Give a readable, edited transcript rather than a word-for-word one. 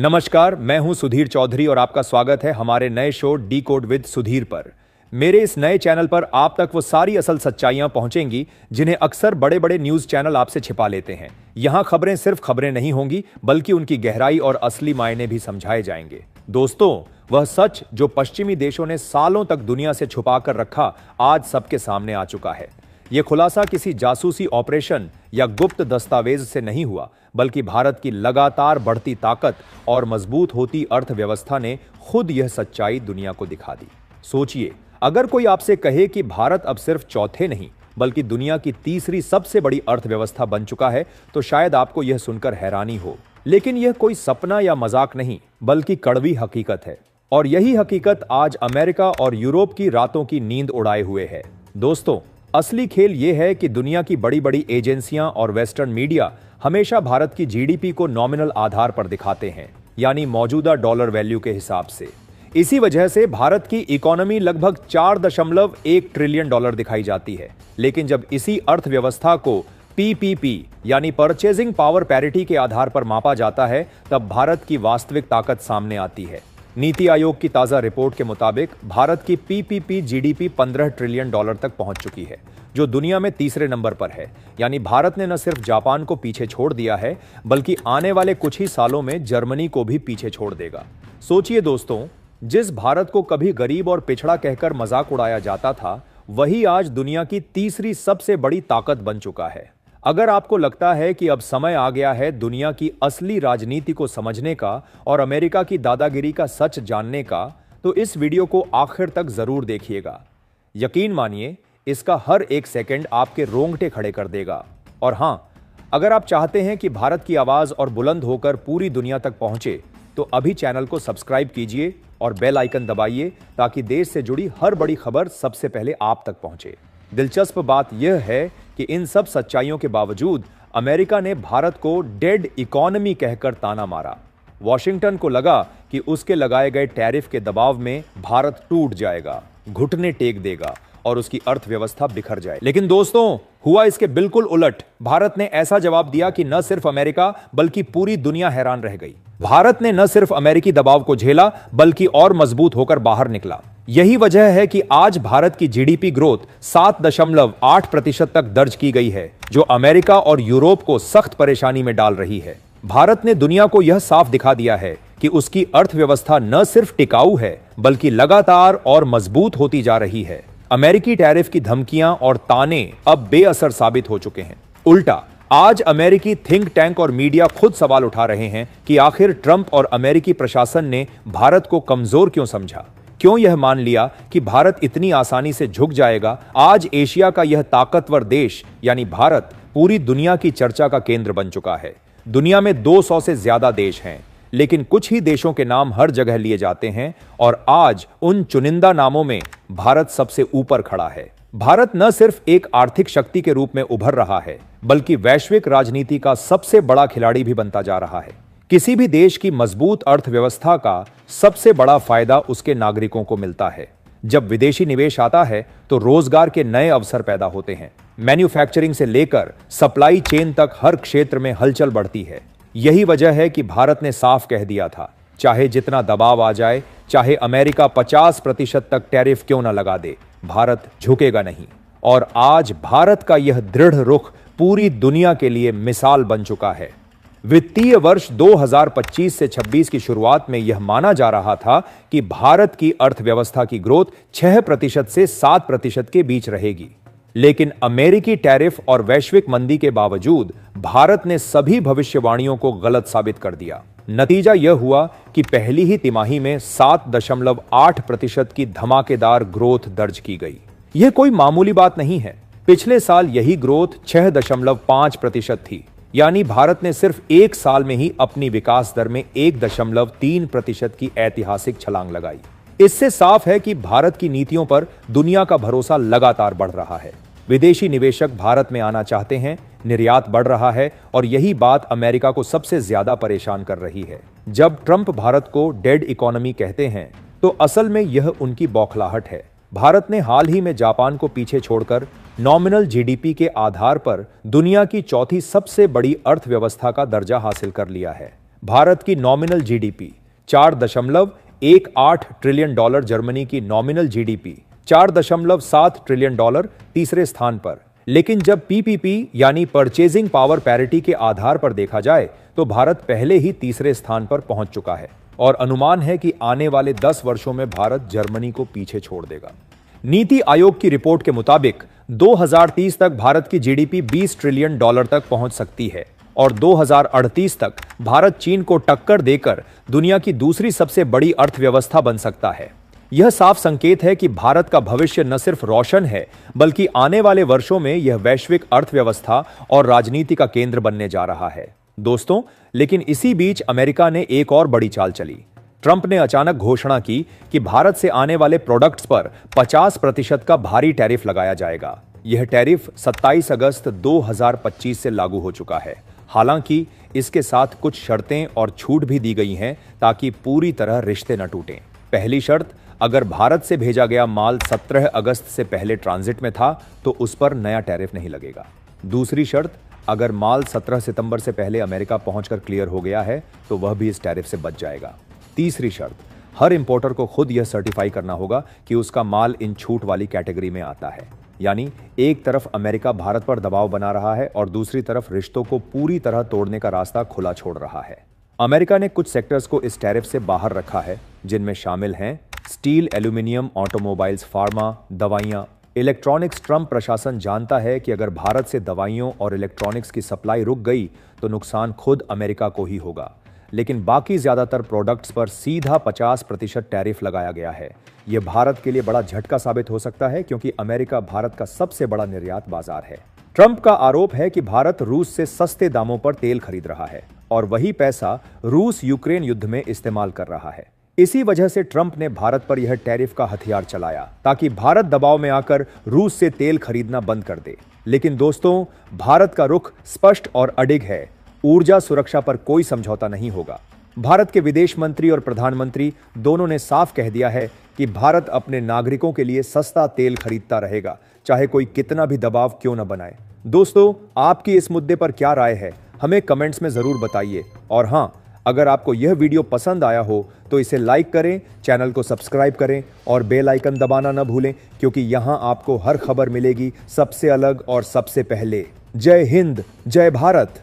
नमस्कार, मैं हूं सुधीर चौधरी और आपका स्वागत है हमारे नए show D code with Sudhir पर। मेरे इस नए चैनल पर आप तक वो सारी असल सच्चाइयां पहुंचेंगी जिन्हें अक्सर बड़े बड़े न्यूज चैनल आपसे छिपा लेते हैं। यहां खबरें सिर्फ खबरें नहीं होंगी, बल्कि उनकी गहराई और असली मायने भी समझाए जाएंगे। दोस्तों, वह सच जो पश्चिमी देशों ने सालों तक दुनिया से छुपा कर रखा, आज सबके सामने आ चुका है। यह खुलासा किसी जासूसी ऑपरेशन या गुप्त दस्तावेज से नहीं हुआ, बल्कि भारत की लगातार बढ़ती ताकत और मजबूत होती अर्थव्यवस्था ने खुद यह सच्चाई दुनिया को दिखा दी। सोचिए, अगर कोई आपसे कहे कि भारत अब सिर्फ चौथे नहीं बल्कि दुनिया की तीसरी सबसे बड़ी अर्थव्यवस्था बन चुका है, तो शायद आपको यह सुनकर हैरानी हो। लेकिन यह कोई सपना या मजाक नहीं, बल्कि कड़वी हकीकत है। और यही हकीकत आज अमेरिका और यूरोप की रातों की नींद उड़ाए हुए है। दोस्तों, असली खेल यह है कि दुनिया की बड़ी बड़ी एजेंसियां और वेस्टर्न मीडिया हमेशा भारत की जीडीपी को नॉमिनल आधार पर दिखाते हैं, यानी मौजूदा डॉलर वैल्यू के हिसाब से। इसी वजह से भारत की इकोनॉमी लगभग 4.1 ट्रिलियन डॉलर दिखाई जाती है। लेकिन जब इसी अर्थव्यवस्था को पीपीपी यानी परचेजिंग पावर पैरिटी के आधार पर मापा जाता है, तब भारत की वास्तविक ताकत सामने आती है। नीति आयोग की ताजा रिपोर्ट के मुताबिक भारत की पीपीपी जीडीपी 15 ट्रिलियन डॉलर तक पहुंच चुकी है, जो दुनिया में तीसरे नंबर पर है। यानी भारत ने न सिर्फ जापान को पीछे छोड़ दिया है, बल्कि आने वाले कुछ ही सालों में जर्मनी को भी पीछे छोड़ देगा। सोचिए दोस्तों, जिस भारत को कभी गरीब और पिछड़ा कहकर मजाक उड़ाया जाता था, वही आज दुनिया की तीसरी सबसे बड़ी ताकत बन चुका है। अगर आपको लगता है कि अब समय आ गया है दुनिया की असली राजनीति को समझने का और अमेरिका की दादागिरी का सच जानने का, तो इस वीडियो को आखिर तक जरूर देखिएगा। यकीन मानिए, इसका हर एक सेकंड आपके रोंगटे खड़े कर देगा। और हां, अगर आप चाहते हैं कि भारत की आवाज और बुलंद होकर पूरी दुनिया तक पहुंचे, तो अभी चैनल को सब्सक्राइब कीजिए और बेल आइकन दबाइए, ताकि देश से जुड़ी हर बड़ी खबर सबसे पहले आप तक पहुंचे। दिलचस्प बात यह है कि इन सब सच्चाइयों के बावजूद अमेरिका ने भारत को डेड इकोनॉमी कहकर ताना मारा। वॉशिंगटन को लगा कि उसके लगाए गए टैरिफ के दबाव में भारत टूट जाएगा, घुटने टेक देगा और उसकी अर्थव्यवस्था बिखर जाए। लेकिन दोस्तों, हुआ इसके बिल्कुल उलट। भारत ने ऐसा जवाब दिया कि न सिर्फ अमेरिका बल्कि पूरी दुनिया हैरान रह गई। भारत ने न सिर्फ अमेरिकी दबाव को झेला, बल्कि और मजबूत होकर बाहर निकला। यही वजह है कि आज भारत की जीडीपी ग्रोथ 7.8% तक दर्ज की गई है, जो अमेरिका और यूरोप को सख्त परेशानी में डाल रही है। भारत ने दुनिया को यह साफ दिखा दिया है कि उसकी अर्थव्यवस्था न सिर्फ टिकाऊ है, बल्कि लगातार और मजबूत होती जा रही है। अमेरिकी टैरिफ की धमकियां और ताने अब बेअसर साबित हो चुके हैं। उल्टा, आज अमेरिकी थिंक टैंक और मीडिया खुद सवाल उठा रहे हैं कि आखिर ट्रंप और अमेरिकी प्रशासन ने भारत को कमजोर क्यों समझा, क्यों यह मान लिया कि भारत इतनी आसानी से झुक जाएगा। आज एशिया का यह ताकतवर देश यानी भारत पूरी दुनिया की चर्चा का केंद्र बन चुका है। दुनिया में 200 से ज्यादा देश हैं, लेकिन कुछ ही देशों के नाम हर जगह लिए जाते हैं और आज उन चुनिंदा नामों में भारत सबसे ऊपर खड़ा है। भारत न सिर्फ एक आर्थिक शक्ति के रूप में उभर रहा है, बल्कि वैश्विक राजनीति का सबसे बड़ा खिलाड़ी भी बनता जा रहा है। किसी भी देश की मजबूत अर्थव्यवस्था का सबसे बड़ा फायदा उसके नागरिकों को मिलता है। जब विदेशी निवेश आता है तो रोजगार के नए अवसर पैदा होते हैं। मैन्युफैक्चरिंग से लेकर सप्लाई चेन तक हर क्षेत्र में हलचल बढ़ती है। यही वजह है कि भारत ने साफ कह दिया था, चाहे जितना दबाव आ जाए, चाहे अमेरिका 50% तक टैरिफ क्यों न लगा दे, भारत झुकेगा नहीं। और आज भारत का यह दृढ़ रुख पूरी दुनिया के लिए मिसाल बन चुका है। वित्तीय वर्ष 2025 से 26 की शुरुआत में यह माना जा रहा था कि भारत की अर्थव्यवस्था की ग्रोथ 6% से 7% के बीच रहेगी। लेकिन अमेरिकी टैरिफ और वैश्विक मंदी के बावजूद भारत ने सभी भविष्यवाणियों को गलत साबित कर दिया। नतीजा यह हुआ कि पहली ही तिमाही में 7.8% की धमाकेदार ग्रोथ दर्ज की गई। यह कोई मामूली बात नहीं है। पिछले साल यही ग्रोथ 6.5% थी। यानी भारत ने सिर्फ एक साल में ही अपनी विकास दर में 1.3% की ऐतिहासिक छलांग लगाई। इससे साफ है कि भारत की नीतियों पर दुनिया का भरोसा लगातार बढ़ रहा है। विदेशी निवेशक भारत में आना चाहते हैं, निर्यात बढ़ रहा है और यही बात अमेरिका को सबसे ज्यादा परेशान कर रही है। जब ट्रंप भारत को डेड इकोनॉमी कहते हैं, तो असल में यह उनकी बौखलाहट है। भारत ने हाल ही में जापान को पीछे छोड़कर नॉमिनल जीडीपी के आधार पर दुनिया की चौथी सबसे बड़ी अर्थव्यवस्था का दर्जा हासिल कर लिया है। भारत की nominal GDP 4.18 trillion dollar, Germany की नॉमिनल जीडीपी 4.7 ट्रिलियन डॉलर तीसरे स्थान पर। लेकिन जब पीपीपी यानी परचेजिंग पावर पैरिटी के आधार पर देखा जाए तो भारत पहले ही तीसरे स्थान पर पहुंच चुका है और अनुमान है कि आने वाले 10 वर्षों में भारत जर्मनी को पीछे छोड़ देगा। नीति आयोग की रिपोर्ट के मुताबिक 2030 तक भारत की जीडीपी 20 ट्रिलियन डॉलर तक पहुंच सकती है और 2038 तक भारत चीन को टक्कर देकर दुनिया की दूसरी सबसे बड़ी अर्थव्यवस्था बन सकता है। यह साफ संकेत है कि भारत का भविष्य न सिर्फ रोशन है बल्कि आने वाले वर्षों में यह वैश्विक अर्थव्यवस्था और राजनीति का केंद्र बनने जा रहा है। दोस्तों, लेकिन इसी बीच अमेरिका ने एक और बड़ी चाल चली। ट्रंप ने अचानक घोषणा की कि भारत से आने वाले प्रोडक्ट्स पर 50% का भारी टैरिफ लगाया जाएगा। यह टैरिफ 27 अगस्त 2025 से लागू हो चुका है। हालांकि इसके साथ कुछ शर्तें और छूट भी दी गई हैं ताकि पूरी तरह रिश्ते न टूटें। पहली शर्त, अगर भारत से भेजा गया माल 17 अगस्त से पहले ट्रांजिट में था तो उस पर नया टैरिफ नहीं लगेगा। दूसरी शर्त, अगर माल 17 सितंबर से पहले अमेरिका पहुंचकर क्लियर हो गया है तो वह भी इस टैरिफ से बच जाएगा। तीसरी शर्त, हर इंपोर्टर को खुद यह सर्टिफाई करना होगा कि उसका माल इन छूट वाली कैटेगरी में आता है। यानी एक तरफ अमेरिका भारत पर दबाव बना रहा है और दूसरी तरफ रिश्तों को पूरी तरह तोड़ने का रास्ता खुला छोड़ रहा है। अमेरिका ने कुछ सेक्टर्स को इस टैरिफ से बाहर रखा है, जिनमें शामिल हैं स्टील, एल्यूमिनियम, ऑटोमोबाइल्स, फार्मा, दवाइयां, इलेक्ट्रॉनिक्स। ट्रंप प्रशासन जानता है कि अगर भारत से दवाइयों और इलेक्ट्रॉनिक्स की सप्लाई रुक गई तो नुकसान खुद अमेरिका को ही होगा। लेकिन बाकी ज्यादातर प्रोडक्ट्स पर सीधा 50% टैरिफ लगाया गया है। यह भारत के लिए बड़ा झटका साबित हो सकता है क्योंकि अमेरिका भारत का सबसे बड़ा निर्यात बाजार है। ट्रंप का आरोप है कि भारत रूस से सस्ते दामों पर तेल खरीद रहा है और वही पैसा रूस यूक्रेन युद्ध में इस्तेमाल कर रहा है। इसी वजह से ट्रंप ने भारत पर यह टैरिफ का हथियार चलाया ताकि भारत दबाव में आकर रूस से तेल खरीदना बंद कर दे। लेकिन दोस्तों, भारत का रुख स्पष्ट और अडिग है। ऊर्जा सुरक्षा पर कोई समझौता नहीं होगा। भारत के विदेश मंत्री और प्रधानमंत्री दोनों ने साफ कह दिया है कि भारत अपने नागरिकों के लिए सस्ता तेल खरीदता रहेगा, चाहे कोई कितना भी दबाव क्यों न बनाए। दोस्तों, आपकी इस मुद्दे पर क्या राय है, हमें कमेंट्स में जरूर बताइए। और हां, अगर आपको यह वीडियो पसंद आया हो तो इसे लाइक करें, चैनल को सब्सक्राइब करें और बेल आइकन दबाना न भूलें, क्योंकि यहां आपको हर खबर मिलेगी सबसे अलग और सबसे पहले। जय हिंद, जय भारत।